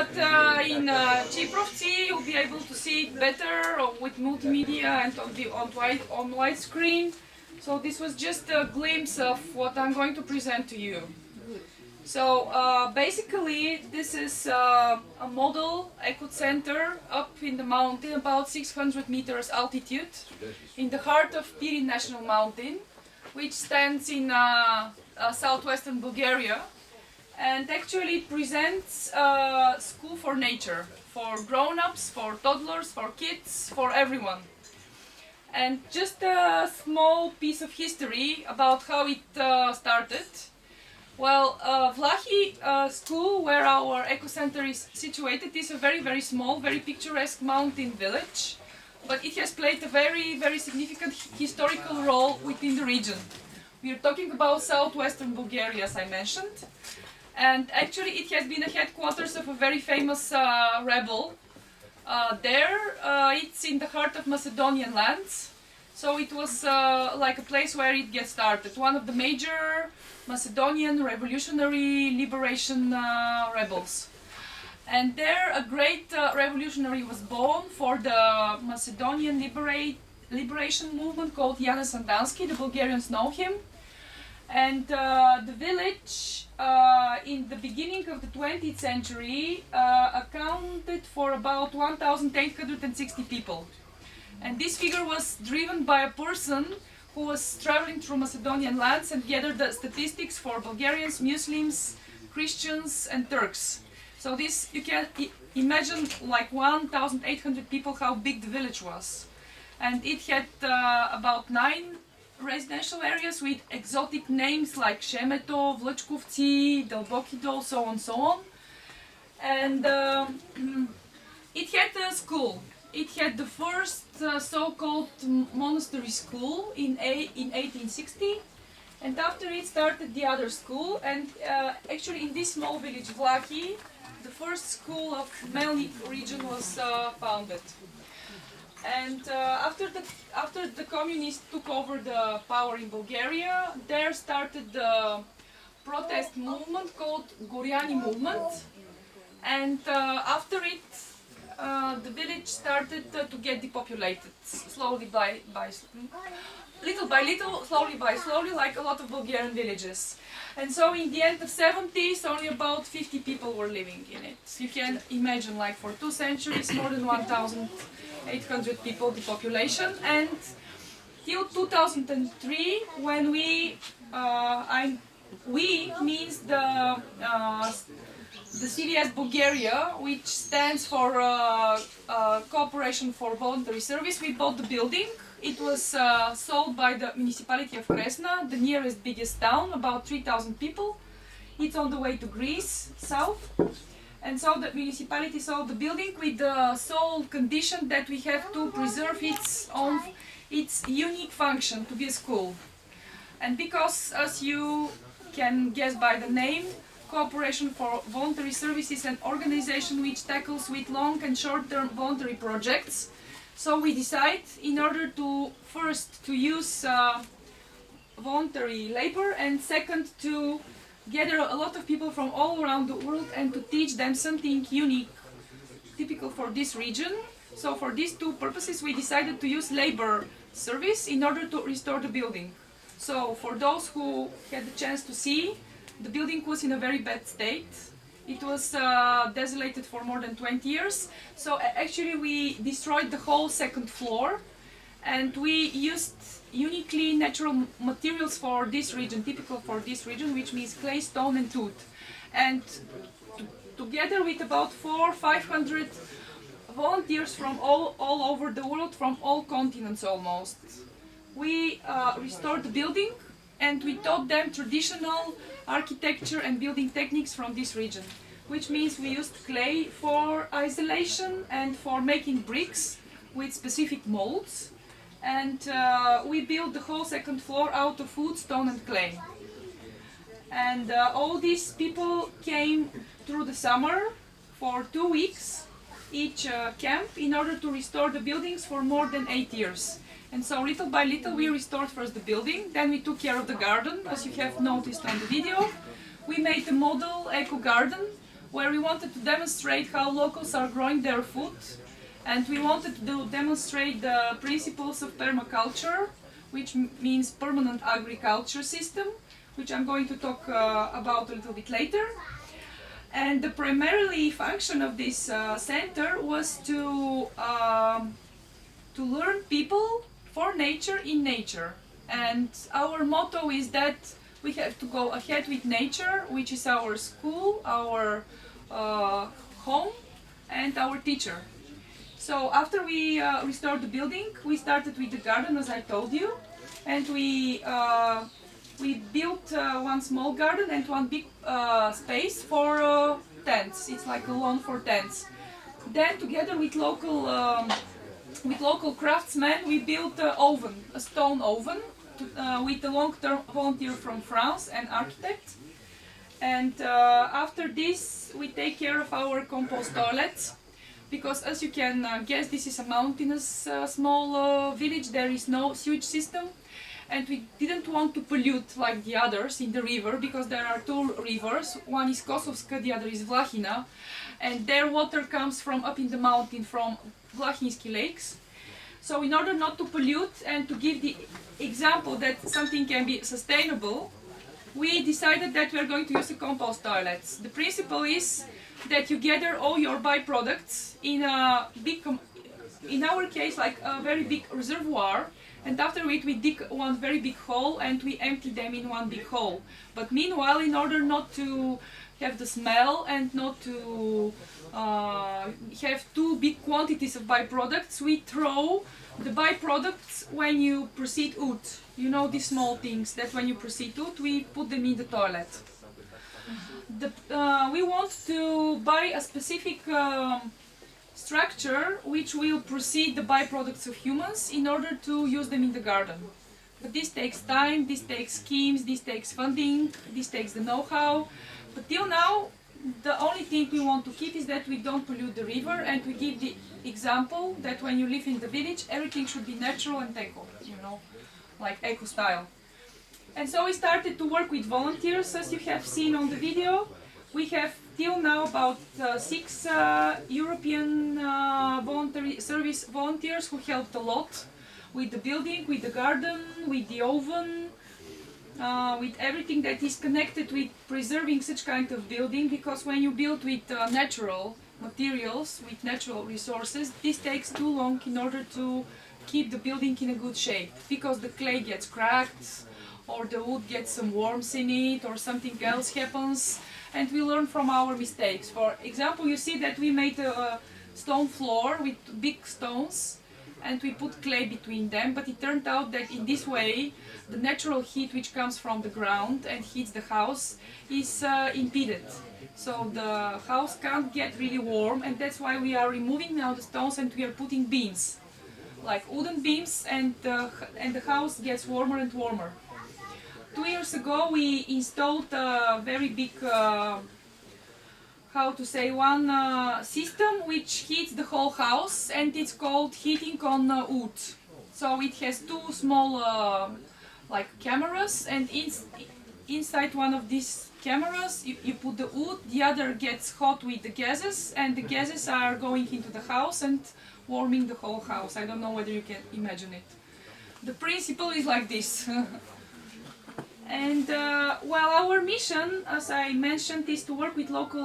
but in Chiprovci you'll be able to see it better with multimedia and on widescreen. So this was just a glimpse of what I'm going to present to you. So basically this is a model eco-center up in the mountain, about 600 meters altitude, in the heart of Pirin National Mountain, which stands in southwestern Bulgaria. And actually it presents a school for nature, for grown-ups, for toddlers, for kids, for everyone. And just a small piece of history about how it started. Well, Vlahi school, where our eco-center is situated, is a very small, very picturesque mountain village, but it has played a very significant historical role within the region. We are talking about southwestern Bulgaria, as I mentioned, and actually it has been a headquarters of a very famous rebel. It's in the heart of Macedonian lands, so it was like a place where it gets started. One of the major Macedonian revolutionary liberation rebels. And there a great revolutionary was born for the Macedonian liberation movement called Janez Sandanski. The Bulgarians know him. And the village in the beginning of the 20th century accounted for about 1,860 people. And this figure was driven by a person who was traveling through Macedonian lands and gathered the statistics for Bulgarians, Muslims, Christians and Turks. So this, you can imagine like 1,800 people, how big the village was. And it had about 9 residential areas with exotic names like Shemeto, Vlachkovci, Delboki Dol, so on, so on. And it had a school. It had the first so-called monastery school in 1860, and after it started the other school. And actually in this small village, Vlahi, the first school of Melnik region was founded. And after the communists took over the power in Bulgaria, there started the protest movement called Goriani movement. And after it, the village started to get depopulated, slowly little by little, slowly by slowly, like a lot of Bulgarian villages. And so in the end of 70s, only about 50 people were living in it. So you can imagine, like for 2 centuries, more than 1,800 people, the population. And till 2003, when we means the CVS Bulgaria, which stands for Cooperation for Voluntary Service, we bought the building. It was sold by the municipality of Kresna, the nearest biggest town, about 3,000 people. It's on the way to Greece, south. And so the municipality sold the building with the sole condition that we have to preserve its unique function to be a school. And because, as you can guess by the name, Cooperation for Voluntary Service is an organization which tackles with long and short-term voluntary projects. So we decide, in order to first to use voluntary labor, and second to gather a lot of people from all around the world and to teach them something unique, typical for this region. So for these 2 purposes we decided to use labor service in order to restore the building. So for those who had the chance to see, the building was in a very bad state. It was desolated for more than 20 years. So actually we destroyed the whole 2nd floor, and we used uniquely natural materials for this region, typical for this region, which means clay, stone and wood. And together with about 400-500 volunteers from all over the world, from all continents almost, we restored the building, and we taught them traditional architecture and building techniques from this region, which means we used clay for isolation and for making bricks with specific molds. And we built the whole 2nd floor out of wood, stone and clay. And all these people came through the summer for 2 weeks, each camp, in order to restore the buildings for more than 8 years. And so little by little we restored first the building, then we took care of the garden, as you have noticed on the video. We made a model eco garden where we wanted to demonstrate how locals are growing their food, and we wanted to demonstrate the principles of permaculture, which means permanent agriculture system, which I'm going to talk about a little bit later. And the primarily function of this center was to learn people for nature in nature. And our motto is that we have to go ahead with nature, which is our school, our home, and our teacher. So after we restored the building, we started with the garden, as I told you, and we built one small garden and one big space for tents. It's like a lawn for tents. Then, together with local craftsmen, we built an oven, a stone oven, with a long-term volunteer from France, an architect. And after this, we take care of our compost toilets, because as you can guess, this is a mountainous small village. There is no sewage system, and we didn't want to pollute like the others in the river, because there are two rivers. One is Kosovska, the other is Vlahina, and their water comes from up in the mountain from Vlahinski lakes. So in order not to pollute and to give the example that something can be sustainable, we decided that we are going to use the compost toilets. The principle is that you gather all your byproducts in a big, in our case, like a very big reservoir, and after it we dig one very big hole and we empty them in one big hole. But meanwhile, in order not to have the smell and not to have too big quantities of byproducts, we throw the byproducts when you proceed out. You know, these small things that when you proceed out, we put them in the toilet. We want to buy a specific structure which will proceed the byproducts of humans in order to use them in the garden. But this takes time, this takes schemes, this takes funding, this takes the know-how. But till now, the only thing we want to keep is that we don't pollute the river, and we give the example that when you live in the village, everything should be natural and eco, you know, like eco style. And so we started to work with volunteers, as you have seen on the video. We have till now about 6 European voluntary service volunteers who helped a lot with the building, with the garden, with the oven, with everything that is connected with preserving such kind of building, because when you build with natural materials, with natural resources, this takes too long in order to keep the building in a good shape, because the clay gets cracked, or the wood gets some worms in it, or something else happens, and we learn from our mistakes. For example, you see that we made a stone floor with big stones, and we put clay between them, but it turned out that in this way the natural heat which comes from the ground and heats the house is impeded. So the house can't get really warm, and that's why we are removing now the stones and we are putting beams, like wooden beams, and the house gets warmer and warmer. 2 years ago we installed a very big one system which heats the whole house, and it's called heating on wood. So it has two small like cameras, and inside one of these cameras you put the wood, the other gets hot with the gases, and the gases are going into the house and warming the whole house. I don't know whether you can imagine it. The principle is like this. And well, our mission, as I mentioned, is to work with local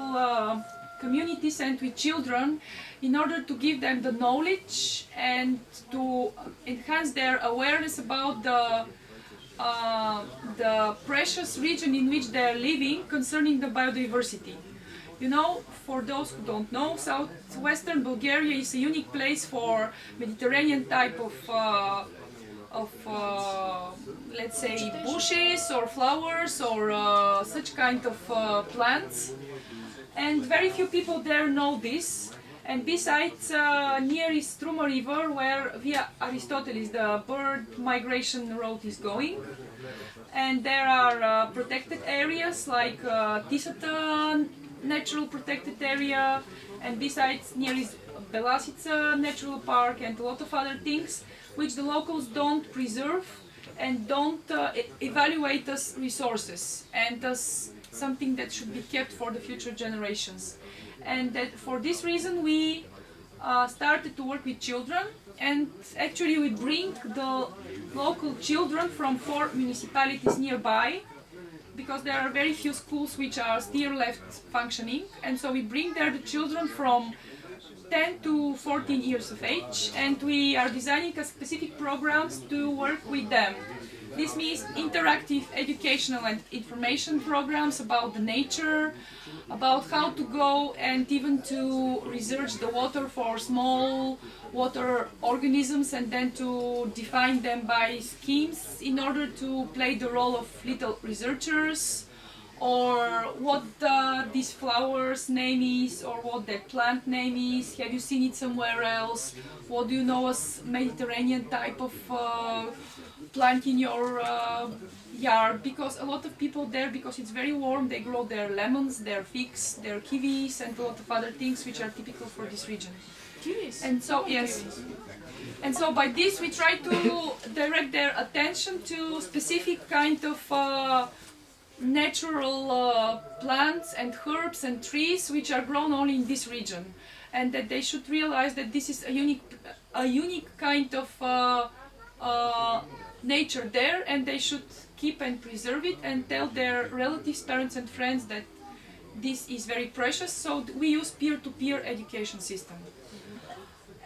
communities and with children in order to give them the knowledge and to enhance their awareness about the precious region in which they are living concerning the biodiversity. You know, for those who don't know, southwestern Bulgaria is a unique place for Mediterranean type of let's say bushes or flowers or such kind of plants, and very few people there know this. And besides, near is Struma river, where via Aristoteles the bird migration route is going, and there are protected areas like Tisata natural protected area, and besides near is Belasica natural park, and a lot of other things which the locals don't preserve and don't evaluate as resources and as something that should be kept for the future generations. And that for this reason we started to work with children, and actually we bring the local children from 4 municipalities nearby, because there are very few schools which are still left functioning, and so we bring there the children from 10 to 14 years of age, and we are designing a specific programs to work with them. This means interactive educational and information programs about the nature, about how to go and even to research the water for small water organisms, and then to define them by schemes in order to play the role of little researchers, or what this flower's name is, or what that plant name is. Have you seen it somewhere else? What do you know as Mediterranean type of plant in your yard? Because a lot of people there, because it's very warm, they grow their lemons, their figs, their kiwis, and a lot of other things which are typical for this region. Kiwis? And so, yes. And so by this we try to direct their attention to specific kind of natural plants and herbs and trees which are grown only in this region, and that they should realize that this is a unique kind of nature there, and they should keep and preserve it and tell their relatives, parents and friends that this is very precious. So we use peer-to-peer education system.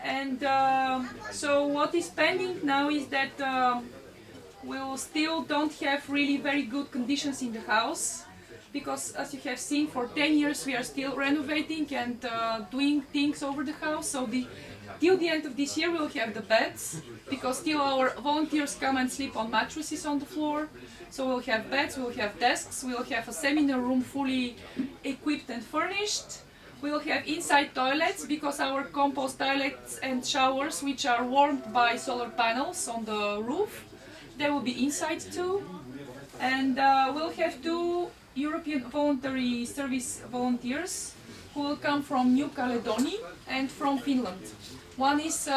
And so what is pending now is that we still don't have really very good conditions in the house, because as you have seen, for 10 years we are still renovating and doing things over the house. So till the end of this year we'll have the beds, because still our volunteers come and sleep on mattresses on the floor. So we'll have beds, we'll have desks, we'll have a seminar room fully equipped and furnished. We'll have inside toilets, because our compost toilets and showers, which are warmed by solar panels on the roof, they will be inside too. And we'll have 2 European Voluntary Service volunteers who will come from New Caledonia and from Finland. One is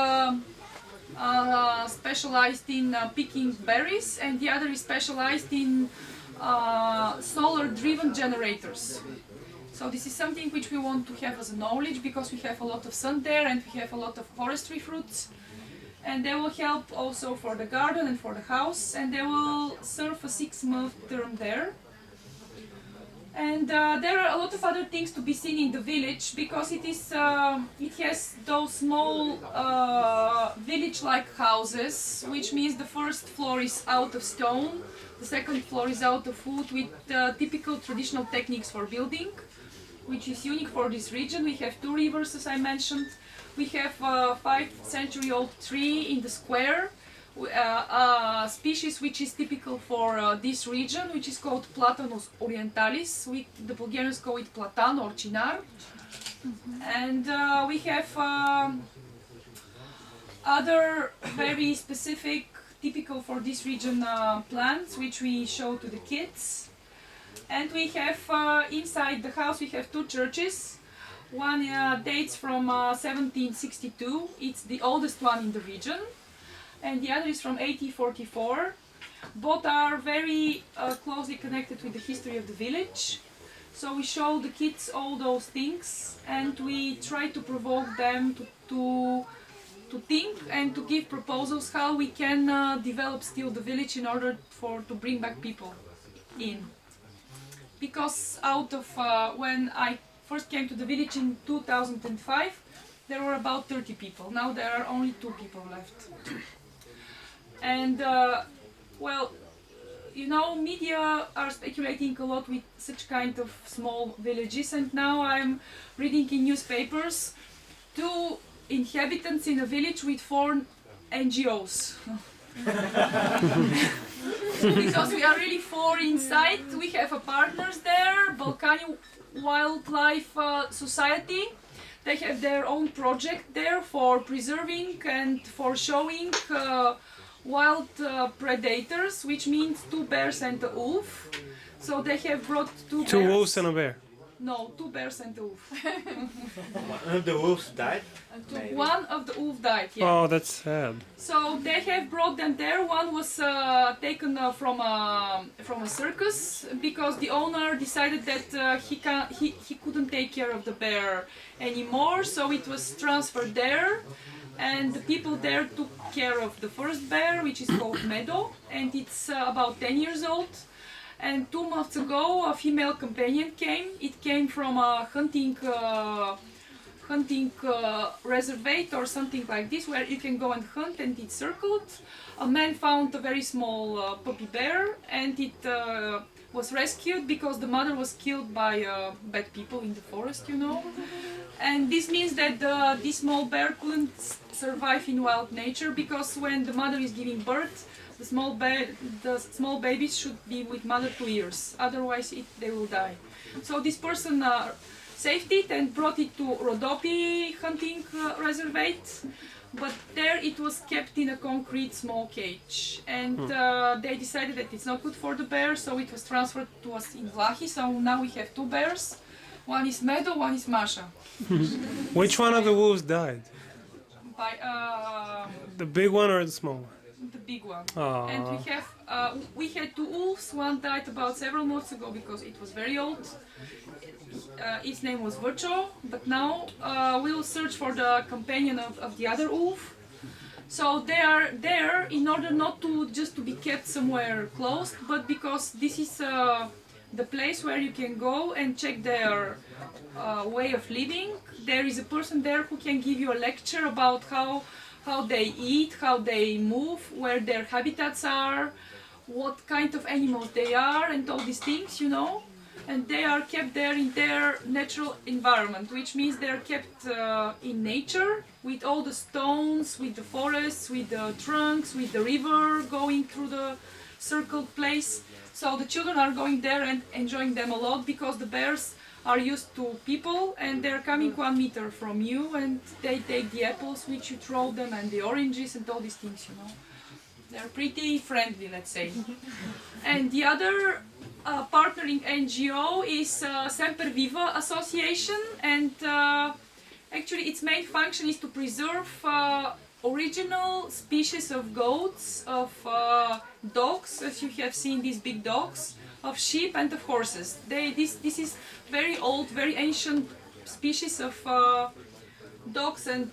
specialized in picking berries, and the other is specialized in solar-driven generators. So this is something which we want to have as a knowledge, because we have a lot of sun there and we have a lot of forestry fruits. And they will help also for the garden and for the house, and they will serve a 6-month term there. And there are a lot of other things to be seen in the village, because it has those small village-like houses, which means the first floor is out of stone, the second floor is out of wood, with typical traditional techniques for building, which is unique for this region. We have 2 rivers, as I mentioned. We have a 5th-century-old tree in the square, a species which is typical for this region, which is called Platanus orientalis. The Bulgarians call it platan or chinar. And we have other very specific, typical for this region plants, which we show to the kids. And we have inside the house we have 2 churches. One dates from 1762, it's the oldest one in the region, and the other is from 1844. Both are very closely connected with the history of the village. So we show the kids all those things, and we try to provoke them to think and to give proposals how we can develop still the village in order to bring back people in. Because out of when I first came to the village in 2005, there were about 30 people. Now there are only 2 people left. And well, you know, media are speculating a lot with such kind of small villages, and now I'm reading in newspapers 2 inhabitants in a village with 4 NGOs. Because we are really 4 inside. We have partners there, Balkani Wildlife Society. They have their own project there for preserving and for showing wild predators, which means 2 bears and a wolf. So they have brought 2 wolves and a bear. No, 2 bears and a wolf. One of the wolves died? One of the wolf died. Yeah. Oh, that's sad. So they have brought them there. One was taken from a circus because the owner decided that he couldn't take care of the bear anymore. So it was transferred there, and the people there took care of the first bear, which is called Meadow, and it's about 10 years old. And 2 months ago, a female companion came. It came from a hunting reservate or something like this, where you can go and hunt, and it's circled. A man found a very small puppy bear, and it was rescued because the mother was killed by bad people in the forest, you know. And this means that this small bear couldn't survive in wild nature, because when the mother is giving birth, the small babies should be with mother 2 years, otherwise they will die. So this person saved it and brought it to Rodopi hunting reservate, but there it was kept in a concrete small cage, and they decided that it's not good for the bear, so it was transferred to us in Vlahi. So now we have 2 bears. One is Meadow, one is Masha. Which one of the wolves died? By The big one or the small one? the big one. Aww. And we had 2 wolves. One died about several months ago because it was very old. Its name was Vircho, but now we will search for the companion of the other wolf. So they are there in order not to just to be kept somewhere closed, but because this is the place where you can go and check their way of living. There is a person there who can give you a lecture about how they eat, how they move, where their habitats are, what kind of animals they are, and all these things, you know. And they are kept there in their natural environment, which means they are kept in nature, with all the stones, with the forests, with the trunks, with the river going through the circled place. So the children are going there and enjoying them a lot, because the bears are used to people, and they're coming 1 meter from you, and they take the apples which you throw them, and the oranges and all these things, you know. They're pretty friendly, let's say. And the other partnering NGO is Semper Viva Association, and actually its main function is to preserve original species of goats, of dogs, as you have seen, these big dogs, of sheep and of horses. This is very old, very ancient species of dogs and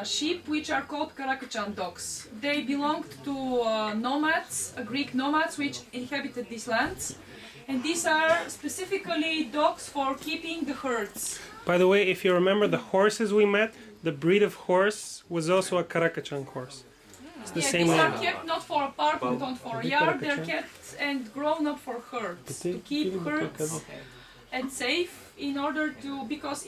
sheep, which are called Karakachan dogs. They belonged to nomads, Greek nomads, which inhabited these lands. And these are specifically dogs for keeping the herds. By the way, if you remember the horses we met, the breed of horse was also a Karakachan horse. It's the same these one. are kept not for apartment, not for a yard. They're kept and grown up for herds, to keep herds and safe, in order to, because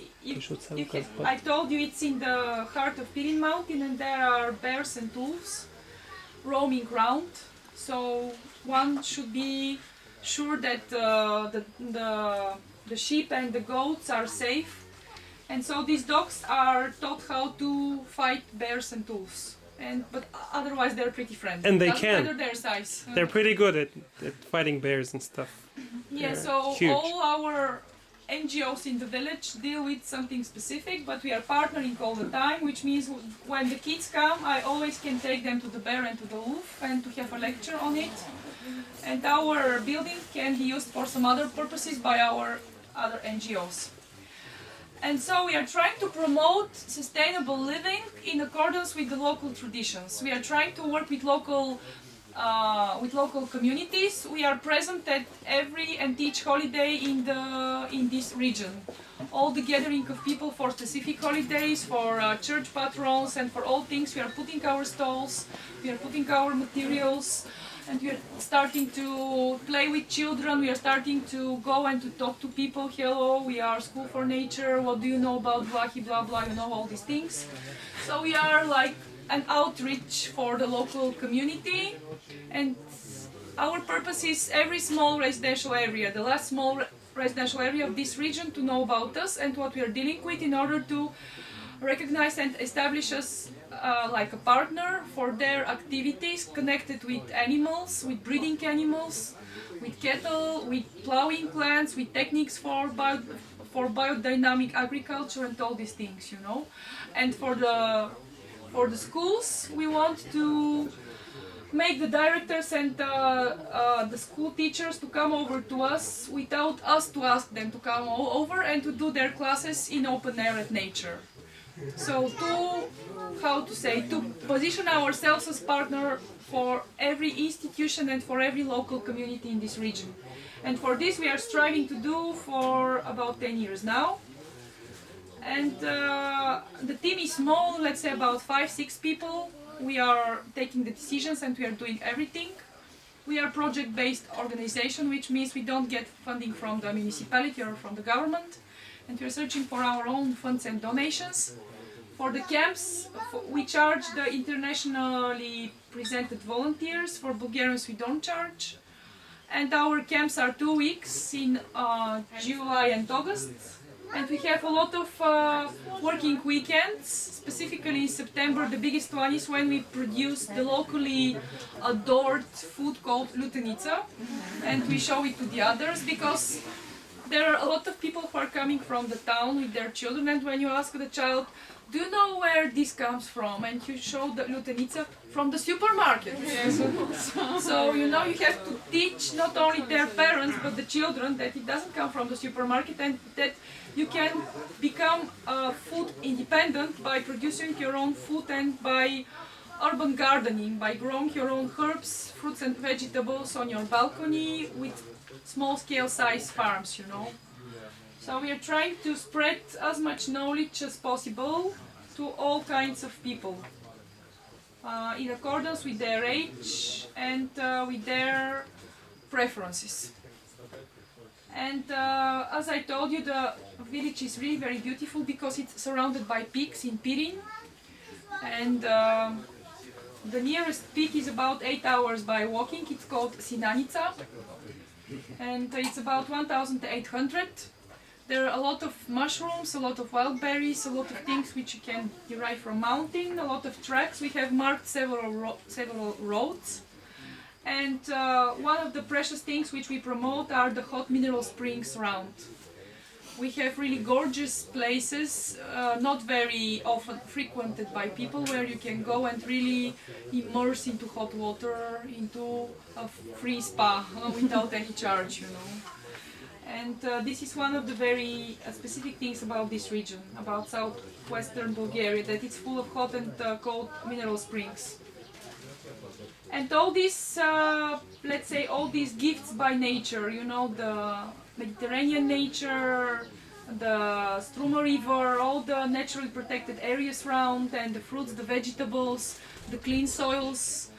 I told you it's in the heart of Pirin Mountain, and there are bears and wolves roaming around. So one should be sure that the sheep and the goats are safe. And so these dogs are taught how to fight bears and wolves. But otherwise they're pretty friendly. And they Doesn't can. matter their size. They're pretty good at fighting bears and stuff. Yeah, They're so huge. all our NGOs in the village deal with something specific, but we are partnering all the time, which means when the kids come, I always can take them to the bear and to the wolf and to have a lecture on it. And our building can be used for some other purposes by our other NGOs. And so we are trying to promote sustainable living in accordance with the local traditions. We are trying to work with local communities. We are present at every and each holiday in this region. All the gathering of people for specific holidays, for church patrons, and for all things. We are putting our stalls, we are putting our materials, and we are starting to play with children. We are starting to go and to talk to people. Hello, we are School for Nature. What do you know about Vlahi, blah blah, you know, all these things. So we are like an outreach for the local community, and our purpose is every small residential area, the last small residential area of this region, to know about us and what we are dealing with, in order to recognize and establish us like a partner for their activities connected with animals, with breeding animals, with cattle, with plowing plants, with techniques for for biodynamic agriculture and all these things, you know. And for the schools, we want to make the directors and the school teachers to come over to us without us to ask them to come over and to do their classes in open air at nature. So to position ourselves as partner for every institution and for every local community in this region. And for this we are striving to do for about 10 years now. And the team is small, let's say about 5-6 people. We are taking the decisions and we are doing everything. We are a project-based organization, which means we don't get funding from the municipality or from the government. And we are searching for our own funds and donations. For the camps, we charge the internationally presented volunteers. For Bulgarians, we don't charge. And our camps are 2 weeks in July and August. And we have a lot of working weekends. Specifically in September, the biggest one is when we produce the locally adored food called lutenica. And we show it to the others because there are a lot of people who are coming from the town with their children, and when you ask the child, do you know where this comes from? And you show the lutenica from the supermarket. So you know, you have to teach not only their parents but the children that it doesn't come from the supermarket and that you can become food independent by producing your own food and by urban gardening, by growing your own herbs, fruits and vegetables on your balcony with small-scale size farms, you know. So we are trying to spread as much knowledge as possible to all kinds of people in accordance with their age and with their preferences. And as I told you, the village is really very beautiful because it's surrounded by peaks in Pirin. And the nearest peak is about 8 hours by walking. It's called Sinanica. And it's about 1,800. There are a lot of mushrooms, a lot of wild berries, a lot of things which you can derive from mountain, a lot of tracks. We have marked several roads. And one of the precious things which we promote are the hot mineral springs around. We have really gorgeous places, not very often frequented by people, where you can go and really immerse into hot water, into a free spa without any charge, you know. And this is one of the very specific things about this region, about southwestern Bulgaria, that it's full of hot and cold mineral springs. And all these, let's say, all these gifts by nature, you know, the Mediterranean nature, the Struma River, all the naturally protected areas around, and the fruits, the vegetables, the clean soils,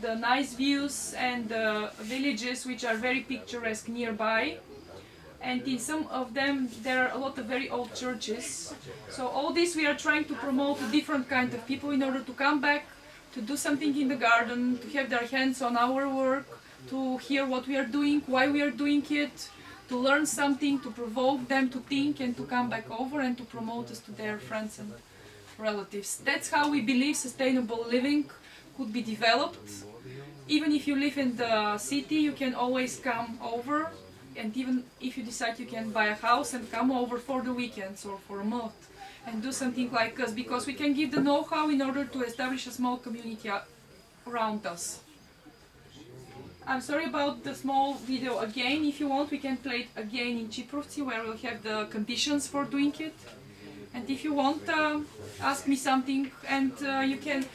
the nice views, and the villages which are very picturesque nearby. And in some of them there are a lot of very old churches. So all this we are trying to promote to different kinds of people in order to come back, to do something in the garden, to have their hands on our work, to hear what we are doing, why we are doing it, to learn something, to provoke them to think and to come back over and to promote us to their friends and relatives. That's how we believe sustainable living could be developed. Even if you live in the city, you can always come over, and even if you decide you can buy a house and come over for the weekends or for a month and do something like us, because we can give the know-how in order to establish a small community around us. I'm sorry about the small video again. If you want, we can play it again in Chiprovtsi, where we'll have the conditions for doing it. And if you want, ask me something, and you can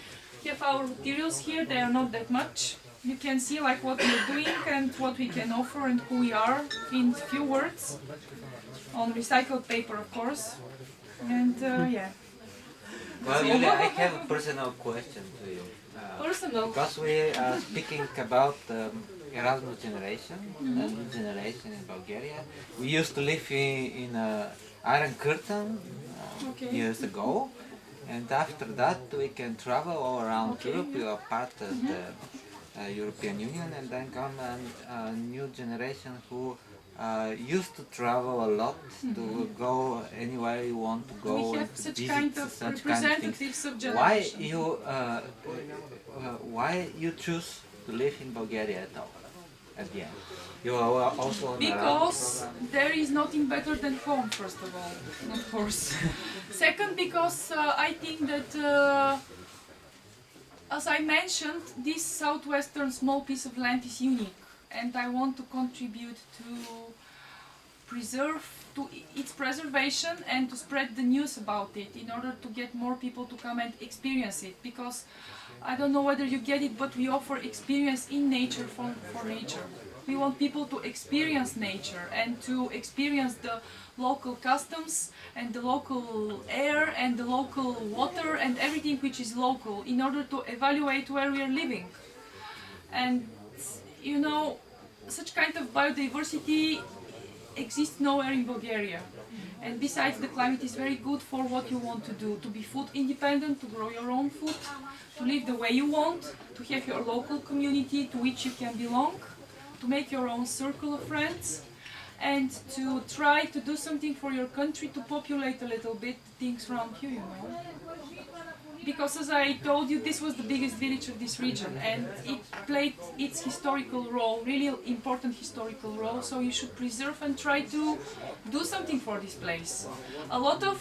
have our materials here. They are not that much. You can see like what we're doing and what we can offer and who we are in few words, on recycled paper, of course. And yeah. Well, Yulia, I have a personal question to you. Personal. Because we are speaking about Erasmus generation, the new generation in Bulgaria. We used to live in Iron Curtain years ago, and after that we can travel all around Europe. We are part of the European Union, and then come a new generation who used to travel a lot to go anywhere you want to go. We have and such visit kind of such representatives of Why generation. why you choose to live in Bulgaria at all? at the end. You are also on Because there is nothing better than home, first of all, of course. Second, because I think that, as I mentioned, this southwestern small piece of land is unique, and I want to contribute to its preservation and to spread the news about it in order to get more people to come and experience it. Because I don't know whether you get it, but we offer experience in nature for nature. We want people to experience nature and to experience the local customs and the local air and the local water and everything which is local in order to evaluate where we are living. And you know, such kind of biodiversity exists nowhere in Bulgaria. And besides, the climate is very good for what you want to do, to be food independent, to grow your own food, to live the way you want, to have your local community to which you can belong, to make your own circle of friends, and to try to do something for your country to populate a little bit things around you, you know. Because as I told you, this was the biggest village of this region, and it played its historical role, really important historical role, so you should preserve and try to do something for this place. A lot of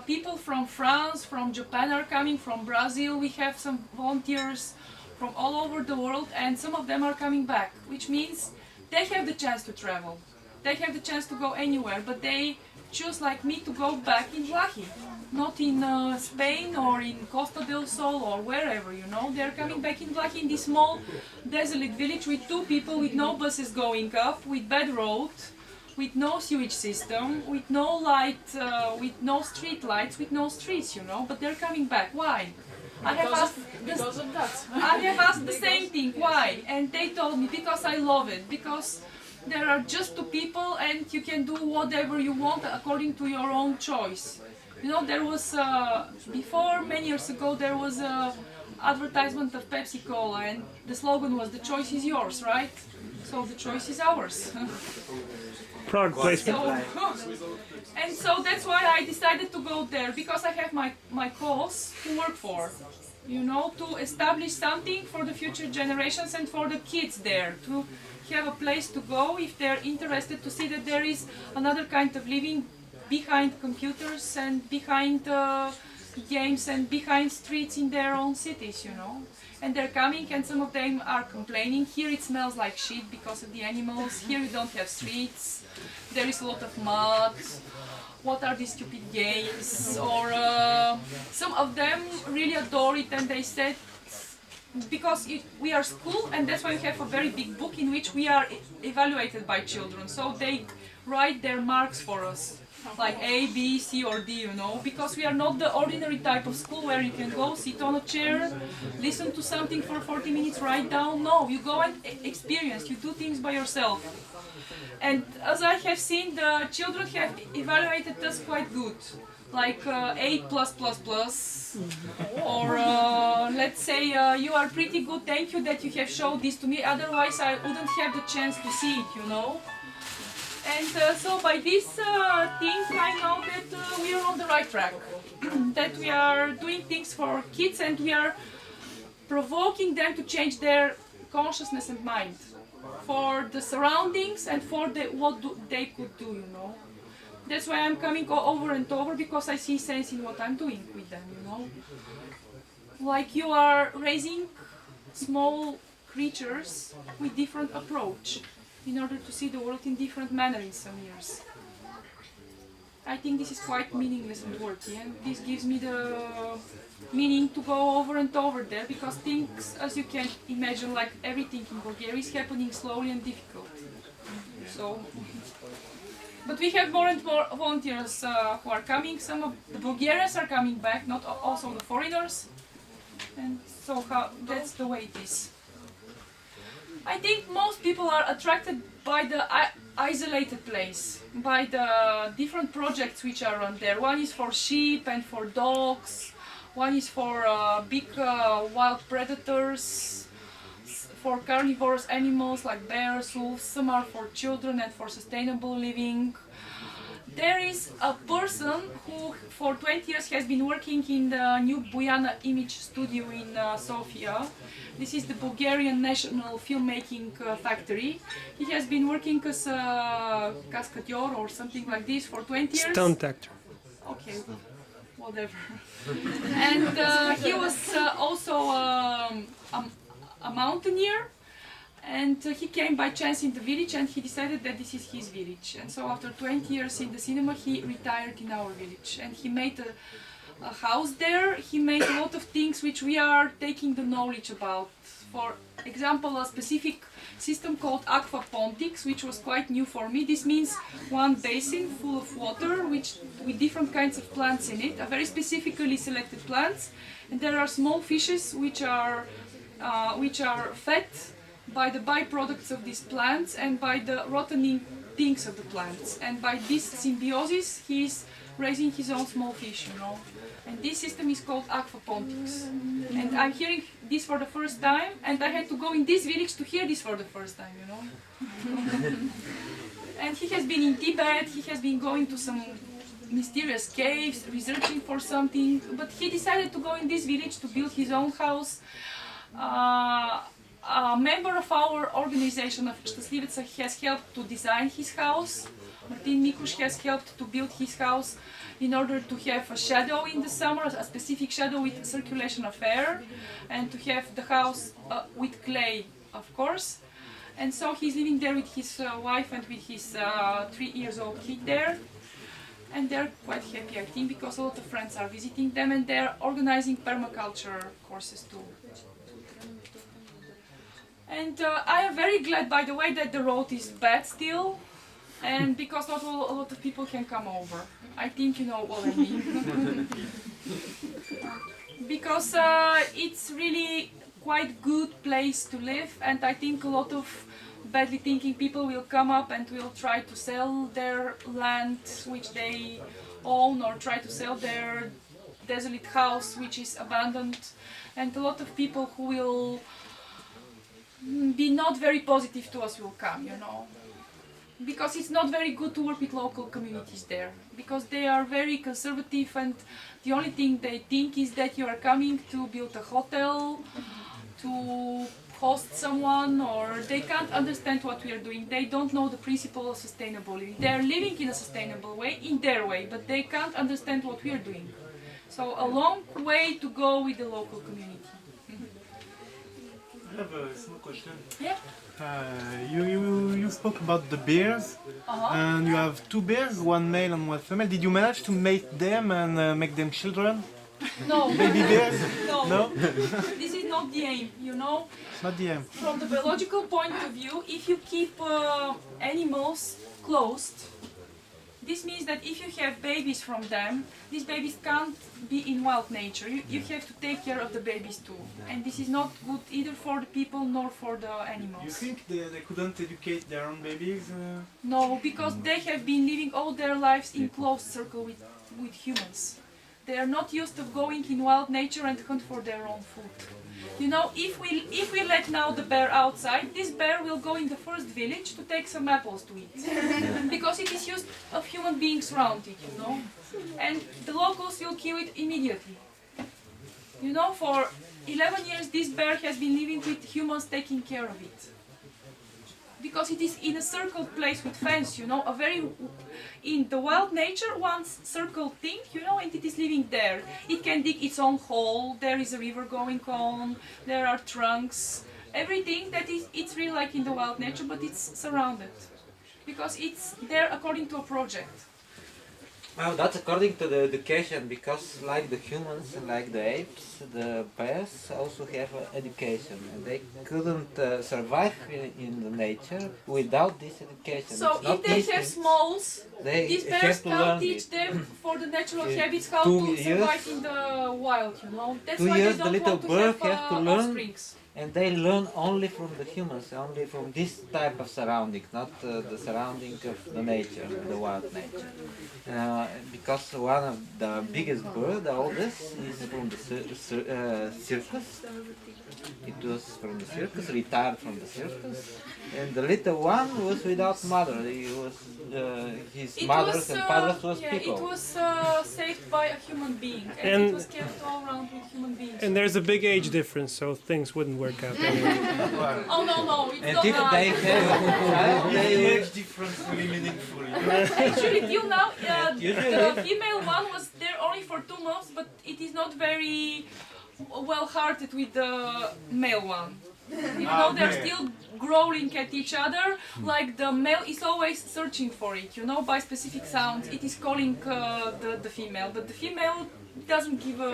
people from France, from Japan are coming, from Brazil. We have some volunteers from all over the world, and some of them are coming back, which means they have the chance to travel. They have the chance to go anywhere, but they choose, like me, to go back in Vlahi, not in Spain or in Costa del Sol or wherever, you know. They're coming back in Vlahi, in this small, desolate village with 2 people, with no buses going up, with bad road, with no sewage system, with no light, with no street lights, with no streets, you know. But they're coming back. Why? I have asked the same thing, why? And they told me, because I love it, because there are just 2 people and you can do whatever you want according to your own choice. You know, there was, before, many years ago, there was a advertisement of Pepsi Cola, and the slogan was, the choice is yours, right? So the choice is ours. Product placement. And so that's why I decided to go there, because I have my cause to work for, you know, to establish something for the future generations and for the kids there, to have a place to go if they're interested to see that there is another kind of living behind computers and behind games and behind streets in their own cities, you know. And they're coming, and some of them are complaining, here it smells like shit because of the animals, here we don't have streets, there is a lot of mud, what are these stupid games, or some of them really adore it, and they said, because we are school, and that's why we have a very big book in which we are evaluated by children, so they write their marks for us, like A, B, C or D, you know, because we are not the ordinary type of school where you can go, sit on a chair, listen to something for 40 minutes, write down. No, you go and experience, you do things by yourself. And as I have seen, the children have evaluated us quite good, like A+++, or let's say, you are pretty good, thank you that you have showed this to me, otherwise I wouldn't have the chance to see it, you know. And so by this thing I know that we are on the right track, that we are doing things for kids and we are provoking them to change their consciousness and mind for the surroundings and for what they could do, you know. That's why I'm coming over and over, because I see sense in what I'm doing with them, you know. Like you are raising small creatures with different approach, in order to see the world in different manner in some years. I think this is quite meaningless and worthy, and this gives me the meaning to go over and over there, because things, as you can imagine, like everything in Bulgaria, is happening slowly and difficult. So, but we have more and more volunteers who are coming. Some of the Bulgarians are coming back, not also the foreigners, and so that's the way it is. I think most people are attracted by the isolated place, by the different projects which are on there. One is for sheep and for dogs, one is for big wild predators, for carnivorous animals like bears, wolves, some are for children and for sustainable living. there is a person who for 20 years has been working in the new Buyana Image Studio in Sofia. This is the Bulgarian National Filmmaking Factory. He has been working as a cascadeur or something like this for 20 years. Stunt actor. Okay, whatever. And he was also a mountaineer. And he came by chance in the village and he decided that this is his village. And so after 20 years in the cinema, he retired in our village. And he made a house there. He made a lot of things which we are taking the knowledge about. For example, a specific system called Aqua Pontix, which was quite new for me. This means one basin full of water with different kinds of plants in it, a very specifically selected plants. And there are small fishes which are fed by the byproducts of these plants and by the rotting things of the plants. And by this symbiosis, he is raising his own small fish, you know. And this system is called Aqua Pontix. And I'm hearing this for the first time, and I had to go in this village to hear this for the first time, you know. And he has been in Tibet, he has been going to some mysterious caves, researching for something, but he decided to go in this village to build his own house. A member of our organization of Štaslivca has helped to design his house. Martin Mikuš has helped to build his house in order to have a shadow in the summer, a specific shadow with circulation of air, and to have the house with clay, of course. And so he's living there with his wife and with his 3-year-old kid there. And they're quite happy, I think, because a lot of friends are visiting them and they're organizing permaculture courses too. And I am very glad, by the way, that the road is bad still, and because not a lot of people can come over. I think you know what I mean. Because it's really quite good place to live, and I think a lot of badly thinking people will come up and will try to sell their land which they own, or try to sell their desolate house which is abandoned, and a lot of people who will be not very positive to us will come, you know, because it's not very good to work with local communities there, because they are very conservative and the only thing they think is that you are coming to build a hotel, to host someone, or they can't understand what we are doing. They don't know the principle of sustainable living. They are living in a sustainable way, in their way, but they can't understand what we are doing. So a long way to go with the local community. I have a small question. Yeah. You spoke about the bears, and you have 2 bears, one male and one female. Did you manage to mate them and make them children? No. Baby bears? No. No? This is not the aim, you know. Not the aim. From the biological point of view, if you keep animals closed, this means that if you have babies from them, these babies can't be in wild nature. You have to take care of the babies too. And this is not good either for the people nor for the animals. You think they couldn't educate their own babies? No, because they have been living all their lives in close circle with humans. They are not used to going in wild nature and hunt for their own food. You know, if we let now the bear outside, this bear will go in the first village to take some apples to eat. Because it is used of human beings around it, you know. And the locals will kill it immediately. You know, for 11 years this bear has been living with humans taking care of it. Because it is in a circled place with fence, you know, in the wild nature, one circled thing, you know, and it is living there. It can dig its own hole, there is a river going on, there are trunks, everything that it's really like in the wild nature, but it's surrounded. Because it's there according to a project. Well, that's according to the education, because like the humans, like the apes, the bears also have education, and they couldn't survive in the nature without this education. So if they have smalls, these bears can't teach them for the natural habits how to survive in the wild, you know. That's why they don't want to have offsprings. and they learn only from the humans, only from this type of surrounding, not the surrounding of the nature, the wild nature. Because one of the biggest bird, the oldest, is from the circus. It was from the circus, retired from the circus, and the little one was without mother. He was his mother's and father's was people. It was saved by a human being, and And- it was kept all around with human beings. And there's a big age difference, so things wouldn't work out anyway. Oh no, it's And not if right. they have a child, they will difference really meaningful. Actually, till now, usually- the female one was there only for 2 months, but it is not very well-hearted with the male one. You know, they're still growling at each other. Like the male is always searching for it. You know, by specific sounds, it is calling the female, but the female doesn't give a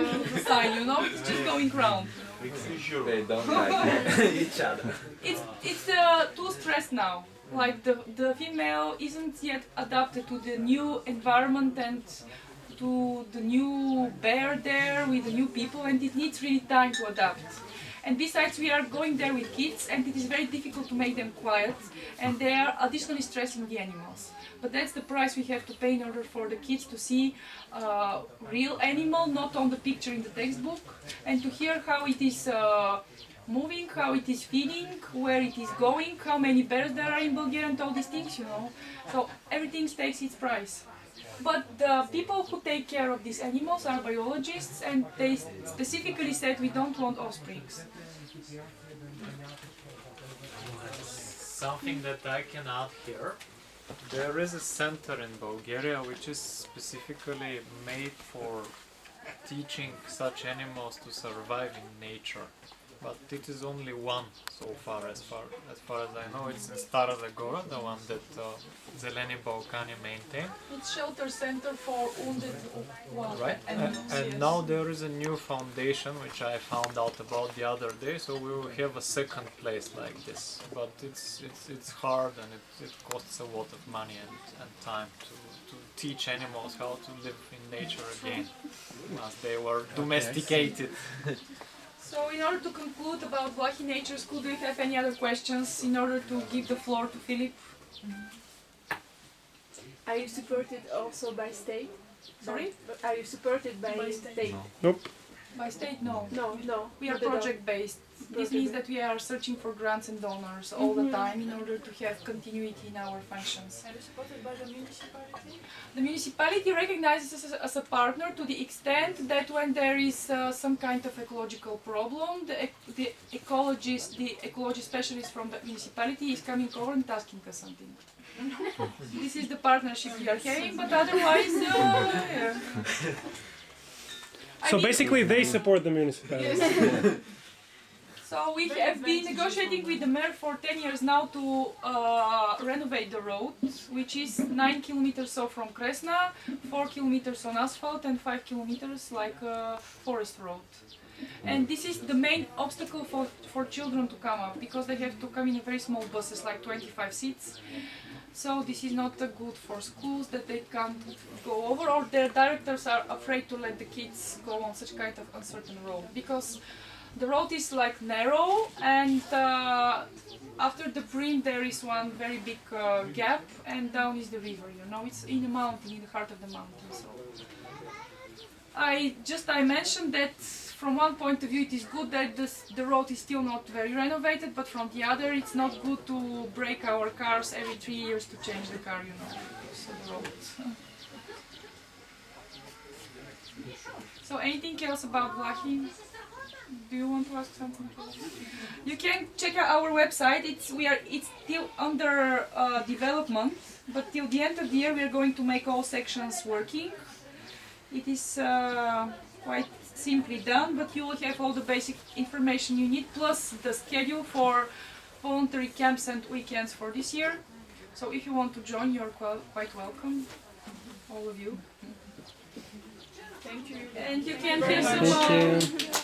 sign. You know, it's just going round. They don't like each other. It's too stressed now. Like the female isn't yet adapted to the new environment and to the new bear there with the new people, and it needs really time to adapt. And besides, we are going there with kids, and it is very difficult to make them quiet, and they are additionally stressing the animals. But that's the price we have to pay in order for the kids to see real animal, not on the picture in the textbook, and to hear how it is moving, how it is feeding, where it is going, how many bears there are in Bulgaria, and all these things, you know. So everything takes its price. But the people who take care of these animals are biologists, and they specifically said we don't want offsprings. Something that I can add here. There is a center in Bulgaria which is specifically made for teaching such animals to survive in nature. But it is only one so far as far as I know. It's in Stara Zagora, the one that Zeleni Balkani maintain. It's shelter center for wounded wild Right, animals. and yes. now there is a new foundation which I found out about the other day, so we will have a second place like this. But it's hard, and it costs a lot of money and time to teach animals how to live in nature again, as they were domesticated. So in order to conclude about Vlahi Nature School, do you have any other questions in order to give the floor to Philip? Are you supported also by state? Sorry? Are you supported by state? Nope. By state, no. No. We are not at all. project based. This means that we are searching for grants and donors all the time in order to have continuity in our functions. Are you supported by the municipality? The municipality recognizes us as a partner to the extent that when there is some kind of ecological problem, the ecology specialist from the municipality is coming over and asking us something. This is the partnership we are having, but otherwise, yeah. I So mean- basically, they support the municipality. Yes. So we have been negotiating with the mayor for 10 years now to renovate the road, which is 9 kilometers so from Kresna, 4 kilometers on asphalt, and 5 kilometers like a forest road. And this is the main obstacle for children to come up, because they have to come in very small buses, like 25 seats. So this is not good for schools that they can't go over, or their directors are afraid to let the kids go on such kind of uncertain road, because the road is like narrow, and after the brim there is one very big gap, and down is the river. You know, it's in the mountain, in the heart of the mountain. So I mentioned that from one point of view it is good that the road is still not very renovated, but from the other it's not good to break our cars every 3 years to change the car. You know, because of the road. So anything else about Vlahi? Do you want to ask something? You can check out our website. It's still under development, but till the end of the year we are going to make all sections working. It is quite simply done, but you will have all the basic information you need, plus the schedule for voluntary camps and weekends for this year. So if you want to join, you're quite welcome, all of you. Thank you. And you can have some. Thank you.